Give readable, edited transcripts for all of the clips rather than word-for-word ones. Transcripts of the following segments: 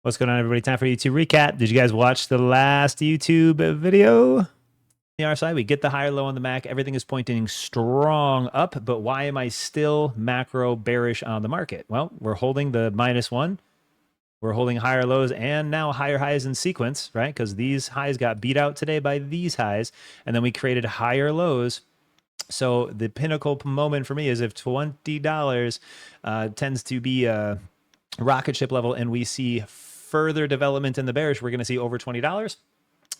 What's going on, everybody? Time for YouTube recap. Did you guys watch the last YouTube video? The RSI, we get the higher low on the MAC. Everything is pointing strong up, but why am I still macro bearish on the market? Well, we're holding the -1. We're holding higher lows and now higher highs in sequence, right? Because these highs got beat out today by these highs, and then we created higher lows. So the pinnacle moment for me is if $20 tends to be a rocket ship level and we see further development in the bearish, we're going to see over $20,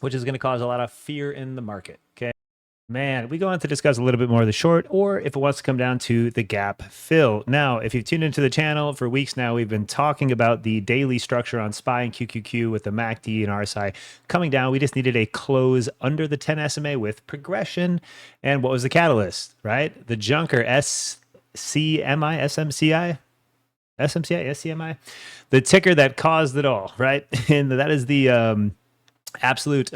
which is going to cause a lot of fear in the market. Okay. Man, we go on to discuss a little bit more of the short, or if it wants to come down to the gap fill. Now, if you've tuned into the channel for weeks now, we've been talking about the daily structure on SPY and QQQ with the MACD and RSI coming down. We just needed a close under the 10 SMA with progression. And what was the catalyst, right? The junker SCMI, SMCI? SMCI, SCMI, the ticker that caused it all, right? And that is the absolute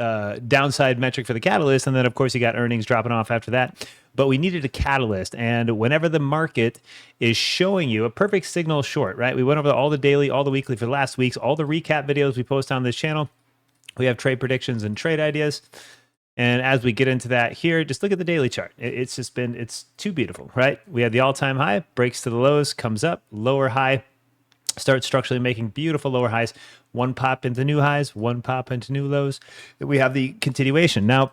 downside metric for the catalyst. And then, of course, you got earnings dropping off after that. But we needed a catalyst. And whenever the market is showing you a perfect signal short, right? We went over all the daily, all the weekly for the last weeks, all the recap videos we post on this channel. We have trade predictions and trade ideas. And as we get into that here, just look at the daily chart. It's too beautiful, right? We had the all-time high, breaks to the lows, comes up, lower high, starts structurally making beautiful lower highs, one pop into new highs, one pop into new lows. We have the continuation. Now,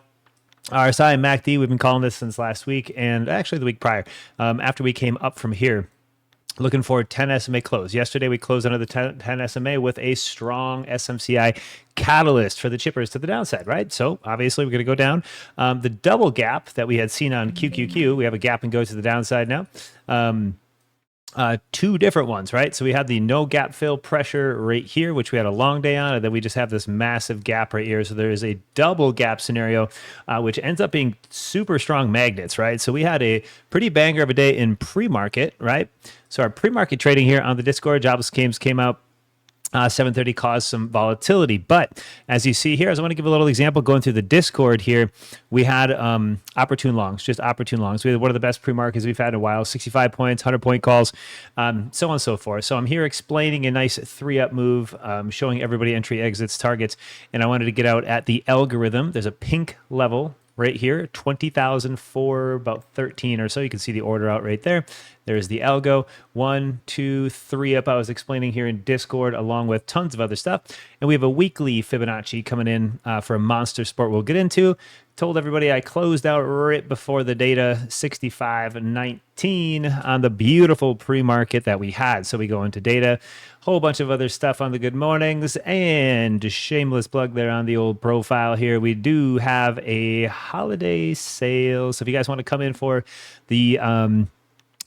RSI and MACD, we've been calling this since last week and actually the week prior, after we came up from here. Looking for 10 SMA close. Yesterday, we closed under the 10 SMA with a strong SMCI catalyst for the chippers to the downside, right? So obviously, we're going to go down. The double gap that we had seen on QQQ, we have a gap and go to the downside now. Two different ones, right? So we had the no gap fill pressure right here, which we had a long day on, and then we just have this massive gap right here. So there is a double gap scenario, which ends up being super strong magnets, right? So we had a pretty banger of a day in pre-market, right? So our pre-market trading here on the Discord, jobless claims came out. 7:30 caused some volatility. But as you see here, as I want to give a little example going through the Discord here, we had opportune longs, just opportune longs. We had one of the best pre-markets we've had in a while, 65 points, 100-point calls, so on and so forth. So I'm here explaining a nice 3-up move, showing everybody entry, exits, targets, and I wanted to get out at the algorithm. There's a pink level right here, 20,000 for about 13 or so. You can see the order out right there. There's the algo, 1, 2, 3 up. I was explaining here in Discord along with tons of other stuff. And we have a weekly Fibonacci coming in for a monster sport we'll get into. Told everybody I closed out right before the data 65.19 on the beautiful pre-market that we had. So we go into data, whole bunch of other stuff on the good mornings, and a shameless plug there on the old profile here. We do have a holiday sale. So if you guys want to come in for the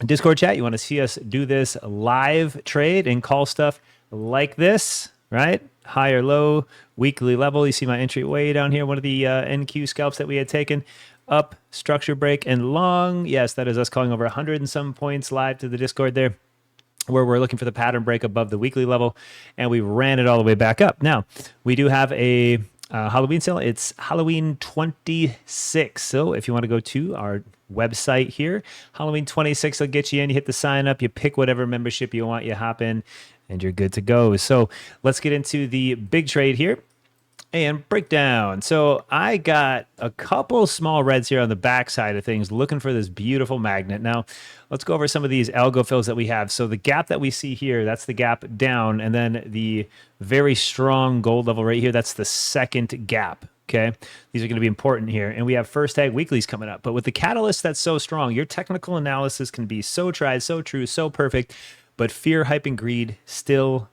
Discord chat, you want to see us do this live trade and call stuff like this, right? High or low, weekly level. You see my entry way down here, one of the NQ scalps that we had taken. Up, structure break, and long. Yes, that is us calling over 100 and some points live to the Discord there, where we're looking for the pattern break above the weekly level, and we ran it all the way back up. Now, we do have a Halloween sale. It's Halloween 26. So if you want to go to our website here, Halloween 26 will get you in. You hit the sign up, you pick whatever membership you want, you hop in, and you're good to go. So let's get into the big trade here and breakdown. So I got a couple small reds here on the back side of things, looking for this beautiful magnet. Now, let's go over some of these algo fills that we have. So the gap that we see here, that's the gap down, and then the very strong gold level right here, that's the second gap. Okay, these are going to be important here. And we have first tag weeklies coming up. But with the catalyst that's so strong, your technical analysis can be so tried, so true, so perfect. But fear, hype, and greed still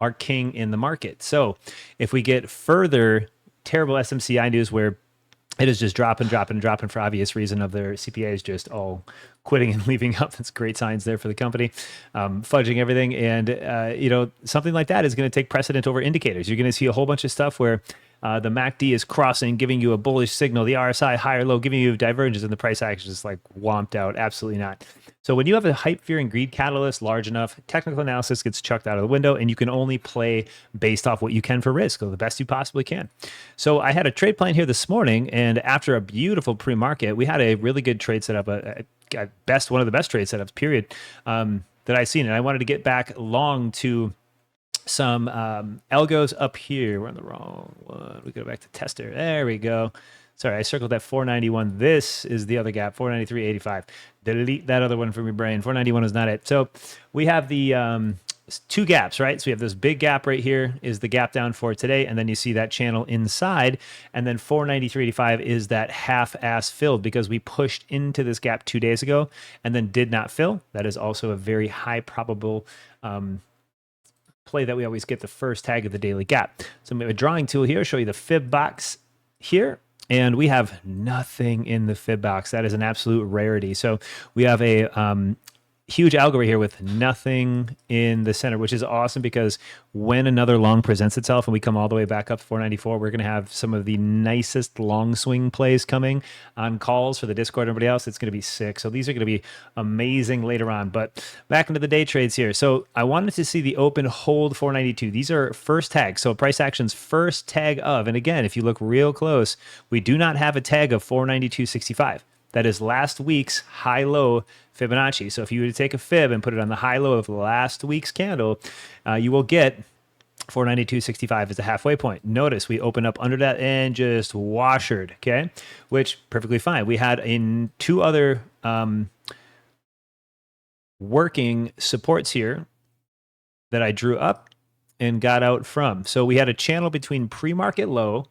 are king in the market. So if we get further terrible SMCI news where it is just dropping for obvious reason of their CPAs just all quitting and leaving up. That's great signs there for the company, fudging everything. And, something like that is going to take precedent over indicators. You're going to see a whole bunch of stuff where the MACD is crossing, giving you a bullish signal. The RSI higher low, giving you divergence, and the price action is like womped out. Absolutely not. So when you have a hype, fear, and greed catalyst large enough, technical analysis gets chucked out of the window, and you can only play based off what you can for risk, or the best you possibly can. So I had a trade plan here this morning, and after a beautiful pre-market, we had a really good trade setup, one of the best trade setups, period, that I've seen. And I wanted to get back long to some algos up here. We're on the wrong one. We go back to tester. There we go. Sorry, I circled that 491. This is the other gap, 493.85. Delete that other one from your brain. 491 is not it. So we have the two gaps, right? So we have this big gap right here is the gap down for today. And then you see that channel inside. And then 493.85 is that half-ass filled because we pushed into this gap 2 days ago and then did not fill. That is also a very high probable play that we always get the first tag of the daily gap. So we have a drawing tool here, show you the fib box here. And we have nothing in the fib box. That is an absolute rarity. So we have a huge algo right here with nothing in the center, which is awesome because when another long presents itself and we come all the way back up to 494, we're going to have some of the nicest long swing plays coming on calls for the Discord and everybody else. It's going to be sick. So these are going to be amazing later on. But back into the day trades here. So I wanted to see the open hold 492. These are first tags. So price action's first tag of, and again, if you look real close, we do not have a tag of 492.65. That is last week's high-low Fibonacci. So if you were to take a fib and put it on the high-low of last week's candle, you will get 492.65 as a halfway point. Notice we open up under that and just washered, okay? Which, perfectly fine. We had in two other working supports here that I drew up and got out from. So we had a channel between pre-market low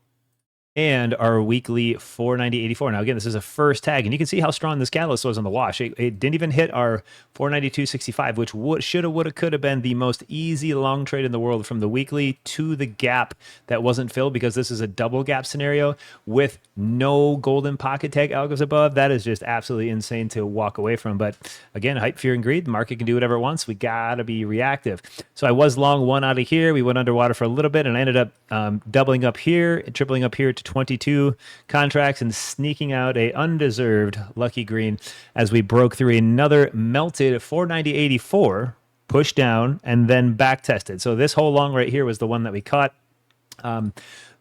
and our weekly 490.84. Now, again, this is a first tag, and you can see how strong this catalyst was on the wash. It didn't even hit our 492.65, which shoulda, woulda, coulda been the most easy long trade in the world from the weekly to the gap that wasn't filled because this is a double gap scenario with no golden pocket tag algos above. That is just absolutely insane to walk away from. But again, hype, fear, and greed. The market can do whatever it wants. We got to be reactive. So I was long one out of here. We went underwater for a little bit, and I ended up doubling up here, tripling up here to 22 contracts and sneaking out a undeserved lucky green as we broke through another melted 490.84, pushed down, and then back tested. So this whole long right here was the one that we caught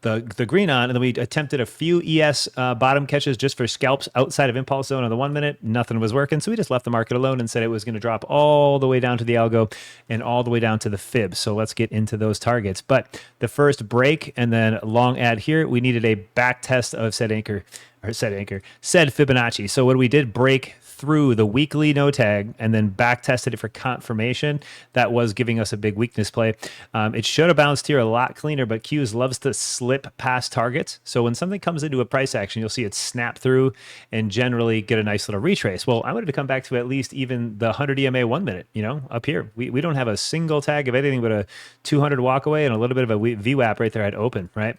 the green on, and then we attempted a few ES bottom catches just for scalps outside of impulse zone on the 1 minute. Nothing was working, so we just left the market alone and said it was going to drop all the way down to the algo and all the way down to the fib. So let's get into those targets. But the first break and then long ad here, we needed a back test of said Fibonacci. So when we did break through the weekly no tag and then back tested it for confirmation, that was giving us a big weakness play. It should have bounced here a lot cleaner, but Qs loves to slip past targets. So when something comes into a price action, you'll see it snap through and generally get a nice little retrace. Well, I wanted to come back to at least even the 100 EMA 1 minute, up here. We don't have a single tag of anything but a 200 walk away and a little bit of a VWAP right there at open, right?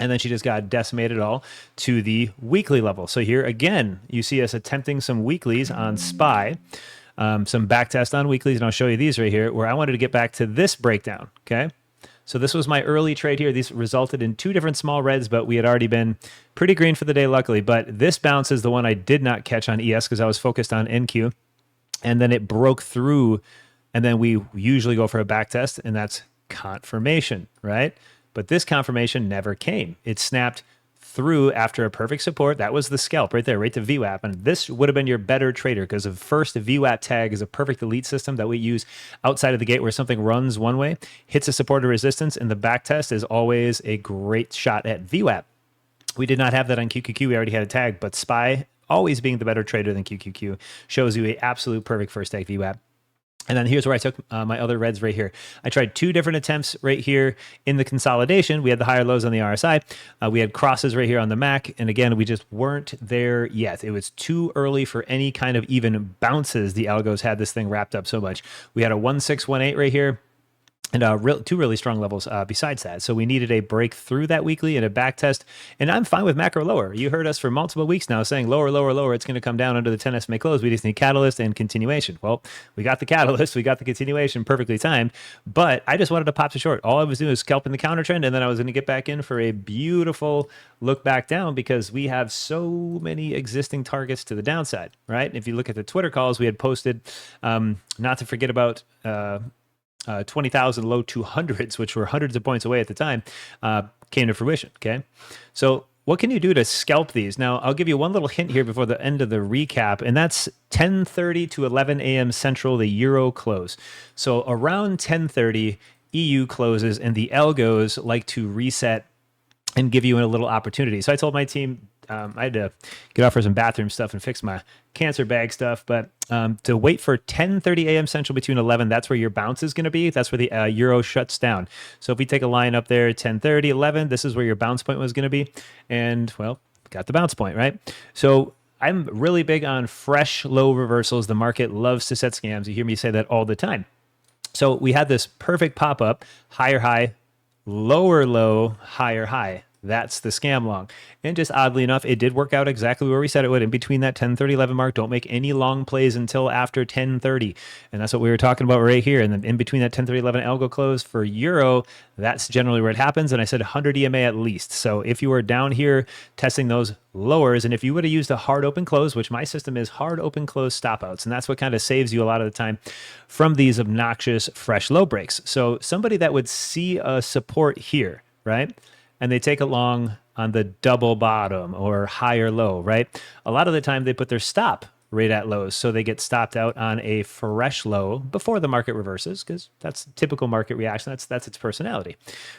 And then she just got decimated all to the weekly level. So here again, you see us attempting some weeklies on SPY, some back test on weeklies, and I'll show you these right here where I wanted to get back to this breakdown, okay? So this was my early trade here. These resulted in two different small reds, but we had already been pretty green for the day, luckily. But this bounce is the one I did not catch on ES because I was focused on NQ. And then it broke through, and then we usually go for a back test, and that's confirmation, right? But this confirmation never came. It snapped through after a perfect support. That was the scalp right there, right to VWAP. And this would have been your better trader because the first VWAP tag is a perfect elite system that we use outside of the gate where something runs one way, hits a support or resistance, and the back test is always a great shot at VWAP. We did not have that on QQQ. We already had a tag, but SPY, always being the better trader than QQQ, shows you a absolute perfect first tag VWAP. And then here's where I took my other reds right here. I tried two different attempts right here in the consolidation. We had the higher lows on the RSI. We had crosses right here on the MAC. And again, we just weren't there yet. It was too early for any kind of even bounces. The algos had this thing wrapped up so much. We had a 1618 right here. And two really strong levels besides that. So we needed a break through that weekly and a back test. And I'm fine with macro lower. You heard us for multiple weeks now saying lower, lower, lower. It's going to come down under the 10 SMA close. We just need catalyst and continuation. Well, we got the catalyst. We got the continuation perfectly timed. But I just wanted to pop to short. All I was doing was scalping the counter trend. And then I was going to get back in for a beautiful look back down because we have so many existing targets to the downside, right? If you look at the Twitter calls, we had posted, not to forget about 20,000 low 200s, which were hundreds of points away at the time, came to fruition, okay? So what can you do to scalp these? Now, I'll give you one little hint here before the end of the recap, and that's 10:30 to 11 a.m. Central, the Euro close. So around 10:30, EU closes, and the algos like to reset and give you a little opportunity. So I told my team I had to get off for some bathroom stuff and fix my cancer bag stuff, but to wait for 10:30 a.m. Central between 11, that's where your bounce is going to be. That's where the euro shuts down. So if we take a line up there, 10:30, 11, this is where your bounce point was going to be. And, well, got the bounce point, right? So I'm really big on fresh low reversals. The market loves to set scams. You hear me say that all the time. So we had this perfect pop-up, higher high, lower low, higher high. That's the scam long. And just oddly enough, it did work out exactly where we said it would. In between that 10:30, 11 mark, don't make any long plays until after 10:30. And that's what we were talking about right here. And then in between that 10:30, 11 algo close for euro, that's generally where it happens. And I said 100 EMA at least. So if you were down here testing those lowers, and if you would have used a hard open close, which my system is hard open close stop outs, and that's what kind of saves you a lot of the time from these obnoxious fresh low breaks. So somebody that would see a support here, right? And they take it long on the double bottom or higher low, right? A lot of the time they put their stop right at lows, so they get stopped out on a fresh low before the market reverses, because that's typical market reaction. That's its personality.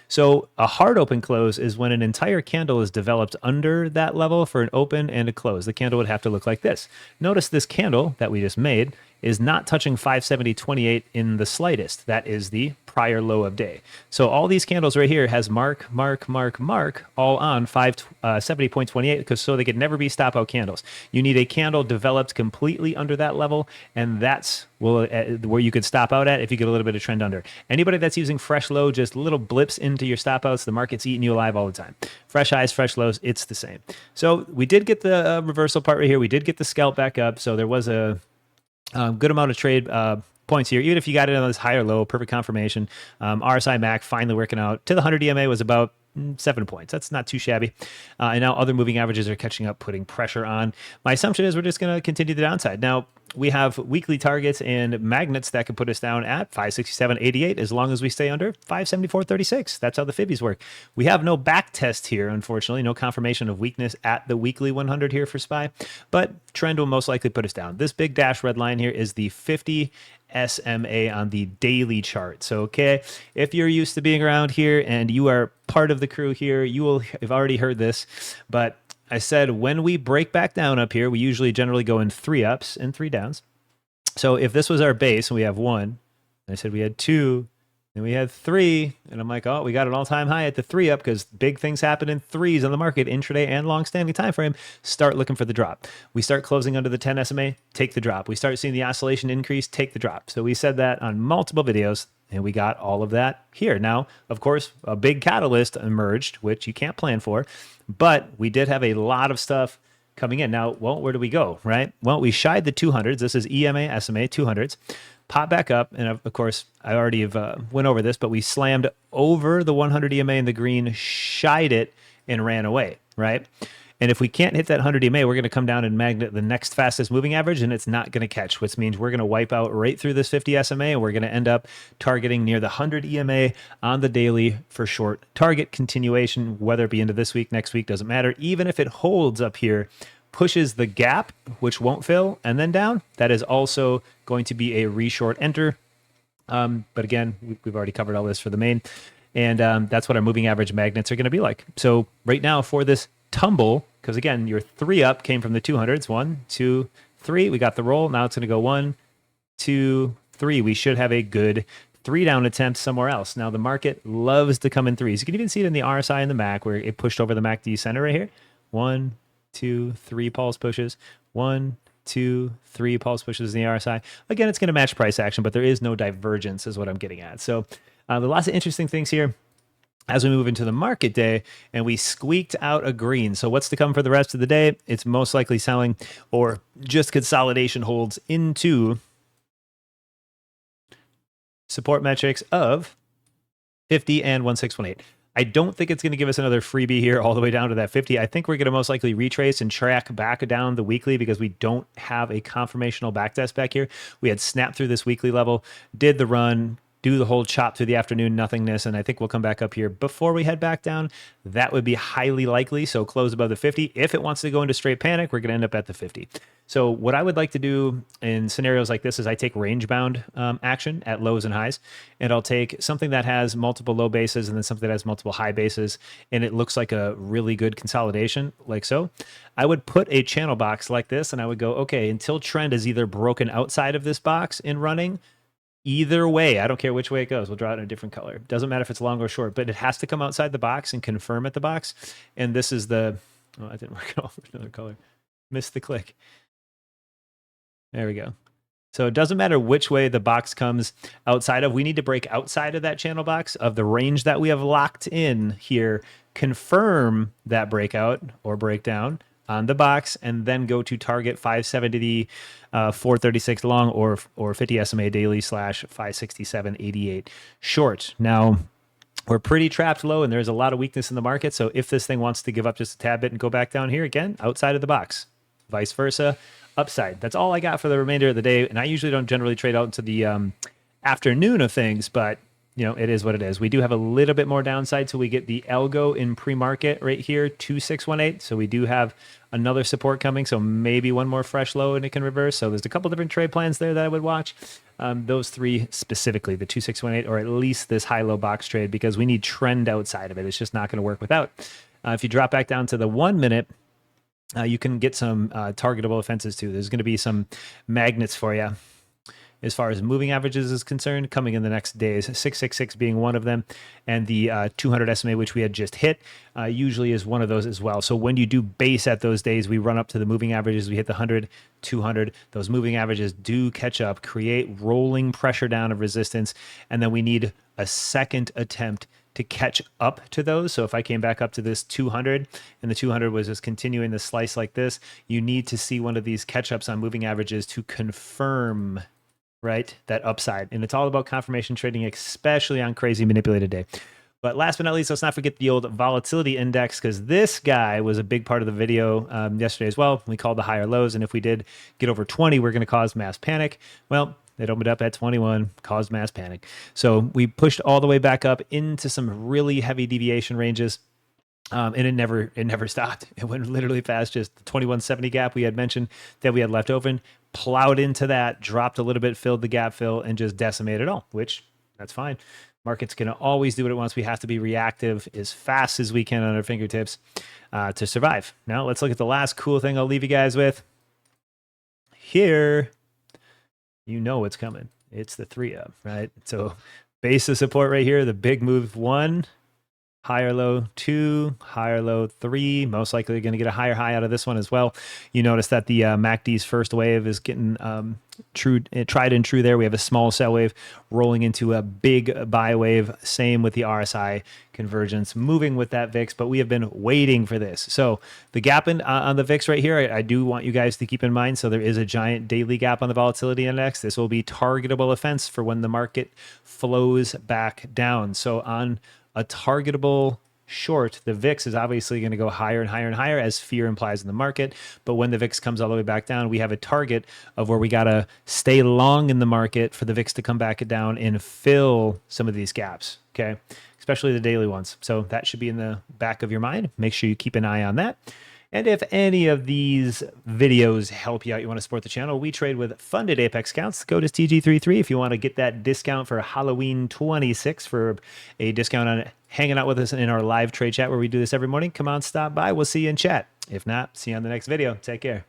So a hard open close is when an entire candle is developed under that level for an open and a close. The candle would have to look like this. Notice this candle that we just made is not touching 570.28 in the slightest. That is the prior low of day. So all these candles right here has mark, all on 570.28, because so they could never be stop out candles. You need a candle developed completely under that level, and that's where you could stop out at if you get a little bit of trend under. Anybody that's using fresh low, just little blips into your stop outs, the market's eating you alive all the time. Fresh highs, fresh lows, it's the same. So we did get the reversal part right here. We did get the scalp back up, so there was a good amount of trade points here. Even if you got it on this higher low, perfect confirmation. RSI MAC finally working out to the 100 EMA was about 7 points. That's not too shabby. And now other moving averages are catching up, putting pressure on. My assumption is we're just going to continue the downside. Now, we have weekly targets and magnets that can put us down at 567.88 as long as we stay under 574.36. That's how the fibbies work. We have no back test here, unfortunately, no confirmation of weakness at the weekly 100 here for SPY, but trend will most likely put us down. This big dash red line here is the 50 SMA on the daily chart. So, okay, if you're used to being around here and you are part of the crew here, you will have already heard this, but I said when we break back down up here, we usually generally go in 3 ups and 3 downs. So if this was our base and we have 1, and I said we had 2, and we had 3, and I'm like, oh, we got an all-time high at the 3 up because big things happen in 3s on the market, intraday and long-standing time frame. Start looking for the drop. We start closing under the 10 SMA, take the drop. We start seeing the oscillation increase, take the drop. So we said that on multiple videos, and we got all of that here. Now, of course, a big catalyst emerged, which you can't plan for, but we did have a lot of stuff coming in. Now, well, where do we go, right? Well, we shied the 200s. This is EMA, SMA, 200s. Pop back up, and of course, I already have went over this, but we slammed over the 100 EMA in the green, shied it, and ran away, right? And if we can't hit that 100 EMA, we're going to come down and magnet the next fastest moving average, and it's not going to catch, which means we're going to wipe out right through this 50 SMA, and we're going to end up targeting near the 100 EMA on the daily for short target continuation, whether it be into this week, next week, doesn't matter. Even if it holds up here, pushes the gap, which won't fill, and then down, that is also going to be a reshort enter. But again, we've already covered all this for the main, and that's what our moving average magnets are going to be like. So right now for this tumble, because again, your 3 up came from the 200s. 1, 2, 3. We got the roll. Now it's going to go 1, 2, 3. We should have a good 3 down attempt somewhere else. Now the market loves to come in 3s. You can even see it in the RSI and the MAC where it pushed over the MACD center right here. 1, 2, 3 pulse pushes. 1, 2, 3 pulse pushes in the RSI. Again, it's going to match price action, but there is no divergence is what I'm getting at. So there are lots of interesting things here as we move into the market day, and we squeaked out a green. So what's to come for the rest of the day? It's most likely selling or just consolidation holds into support metrics of 50 and 1618. I don't think it's going to give us another freebie here all the way down to that 50. I think we're going to most likely retrace and track back down the weekly because we don't have a confirmational backtest back here. We had snapped through this weekly level, did the run, do the whole chop through the afternoon nothingness, and I think we'll come back up here before we head back down. That would be highly likely. So close above the 50. If it wants to go into straight panic, we're going to end up at the 50. So what I would like to do in scenarios like this is I take range bound action at lows and highs, and I'll take something that has multiple low bases and then something that has multiple high bases, and it looks like a really good consolidation, like so. I would put a channel box like this, and I would go, okay, until trend is either broken outside of this box and running, either way, I don't care which way it goes. We'll draw it in a different color. Doesn't matter if it's long or short, but it has to come outside the box and confirm at the box. And this is the, oh, I didn't work it off with another color. Missed the click. There we go. So it doesn't matter which way the box comes outside of. We need to break outside of that channel box of the range that we have locked in here, confirm that breakout or breakdown on the box, and then go to target 570, 436 long or 50 SMA daily / 567.88 short. Now, we're pretty trapped low, and there's a lot of weakness in the market. So if this thing wants to give up just a tad bit and go back down here again, outside of the box, vice versa, upside. That's all I got for the remainder of the day. And I usually don't generally trade out into the afternoon of things, but you know, it is what it is. We do have a little bit more downside, so we get the algo in pre-market right here, 2618. So we do have another support coming, so maybe one more fresh low and it can reverse. So there's a couple different trade plans there that I would watch. Those three specifically, the 2618 or at least this high-low box trade, because we need trend outside of it. It's just not going to work without. If you drop back down to the 1 minute, you can get some targetable offenses too. There's going to be some magnets for you as far as moving averages is concerned coming in the next days, 666 being one of them, and the 200 SMA, which we had just hit, usually is one of those as well. So when you do base at those days, we run up to the moving averages, we hit the 100, 200, those moving averages do catch up, create rolling pressure down of resistance, and then we need a second attempt to catch up to those. So if I came back up to this 200 and the 200 was just continuing the slice like this, you need to see one of these catch ups on moving averages to confirm, right, that upside. And it's all about confirmation trading, especially on crazy manipulated day. But last but not least, let's not forget the old volatility index, because this guy was a big part of the video yesterday as well. We called the higher lows, and if we did get over 20, we're going to cause mass panic. Well, it opened up at 21, caused mass panic. So we pushed all the way back up into some really heavy deviation ranges. And it never stopped. It went literally fast. Just the 2170 gap we had mentioned that we had left open, plowed into that, dropped a little bit, filled the gap fill, and just decimated it all, which that's fine. Market's going to always do what it wants. We have to be reactive as fast as we can on our fingertips to survive. Now let's look at the last cool thing I'll leave you guys with. Here, you know what's coming. It's the 3-up, right? So base of support right here, the big move 1, higher low 2, higher low 3, most likely going to get a higher high out of this one as well. You notice that the MACD's first wave is getting tried and true there. We have a small sell wave rolling into a big buy wave. Same with the RSI convergence, moving with that VIX, but we have been waiting for this. So the gap on the VIX right here, I do want you guys to keep in mind. So there is a giant daily gap on the volatility index. This will be targetable offense for when the market flows back down. So on a targetable short, the VIX is obviously going to go higher and higher and higher as fear implies in the market. But when the VIX comes all the way back down, we have a target of where we got to stay long in the market for the VIX to come back down and fill some of these gaps, okay? Especially the daily ones. So that should be in the back of your mind. Make sure you keep an eye on that. And if any of these videos help you out, you want to support the channel, we trade with funded Apex accounts. Go to TG33 if you want to get that discount for Halloween 26 for a discount on hanging out with us in our live trade chat where we do this every morning. Come on, stop by. We'll see you in chat. If not, see you on the next video. Take care.